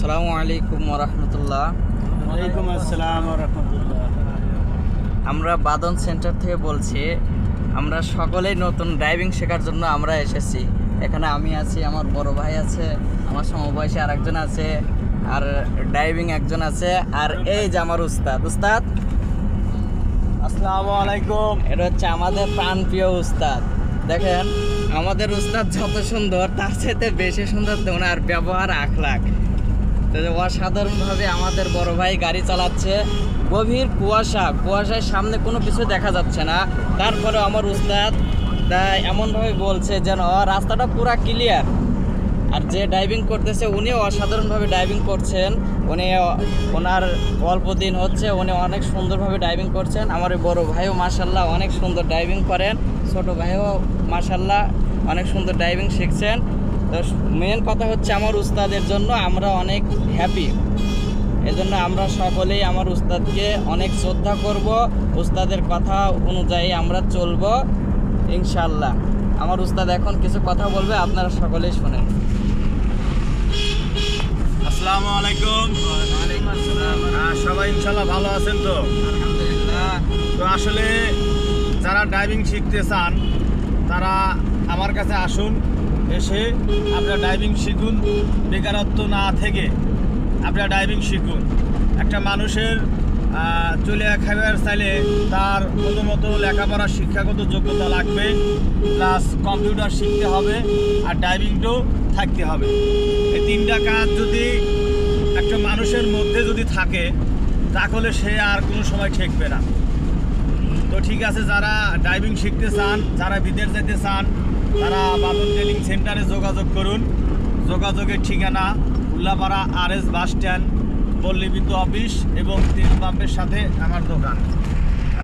আসসালামু আলাইকুম ওরহমতুল্লাহ। ওয়ালাইকুম আসসালাম ওয়া রাহমাতুল্লাহ। আমরা বাদন সেন্টার থেকে বলছি। আমরা সকলেই নতুন ড্রাইভিং শেখার জন্য আমরা এসেছি। এখানে আমি আছি, আমার বড় ভাই আছে, আমার সমবয়সী আরেকজন আছে, আর ড্রাইভিং একজন আছে, আর এই যে আমার উস্তাদ। আসসালামু আলাইকুম। এটা হচ্ছে আমাদের প্রাণপ্রিয় উস্তাদ। দেখেন আমাদের উস্তাদ যত সুন্দর, তার চাইতে বেশি সুন্দর ওনার ব্যবহার আখলাক। অসাধারণভাবে আমাদের বড় ভাই গাড়ি চালাচ্ছে। গভীর কুয়াশায় সামনে কোনো কিছু দেখা যাচ্ছে না, তারপরে আমার উস্তাদ এমনভাবে বলছে যেন রাস্তাটা পুরা ক্লিয়ার। আর যে ড্রাইভিং করতেছে উনিও অসাধারণভাবে ড্রাইভিং করছেন। ওনার অল্প দিন হচ্ছে, উনি অনেক সুন্দরভাবে ড্রাইভিং করছেন। আমার বড় ভাইও মাশাল্লাহ অনেক সুন্দর ড্রাইভিং করেন, ছোট ভাইও মাশাল্লাহ অনেক সুন্দর ড্রাইভিং শিখছেন। তো মেন কথা হচ্ছে আমার উস্তাদের জন্য আমরা অনেক হ্যাপি। এজন্য আমরা সকলেই আমার উস্তাদকে অনেক শ্রদ্ধা করব, উস্তাদের কথা অনুযায়ী আমরা চলবো ইনশাল্লাহ। আমার উস্তাদ এখন কিছু কথা বলবে, আপনারা সকলেই শোনেন। আসসালামু আলাইকুম। সবাই ইনশাল্লাহ ভালো আছেন তো? আলহামদুলিল্লাহ। তো আসলে যারা ড্রাইভিং শিখতে চান তারা আমার কাছে আসুন, এসে আপনারা ড্রাইভিং শিখুন। বেকারত্ব না থেকে আপনারা ড্রাইভিং শিখুন। একটা মানুষের চলে খাবার চাইলে তার প্রথমত লেখাপড়ার শিক্ষাগত যোগ্যতা লাগবে, প্লাস কম্পিউটার শিখতে হবে, আর ড্রাইভিংটাও থাকতে হবে। এই তিনটা কাজ যদি একটা মানুষের মধ্যে যদি থাকে তাহলে সে আর কোনো সময় ঠেকবে না। তো ঠিক আছে, যারা ড্রাইভিং শিখতে চান, যারা বিদেশ যেতে চান, তারা বাদন ট্রেনিং সেন্টারে যোগাযোগ করুন। যোগাযোগের ঠিকানা উল্লাপাড়া RS বাস স্ট্যান্ড, পল্লী বিদ্যুৎ অফিস এবং তেল পাম্পের সাথে আমার দোকান।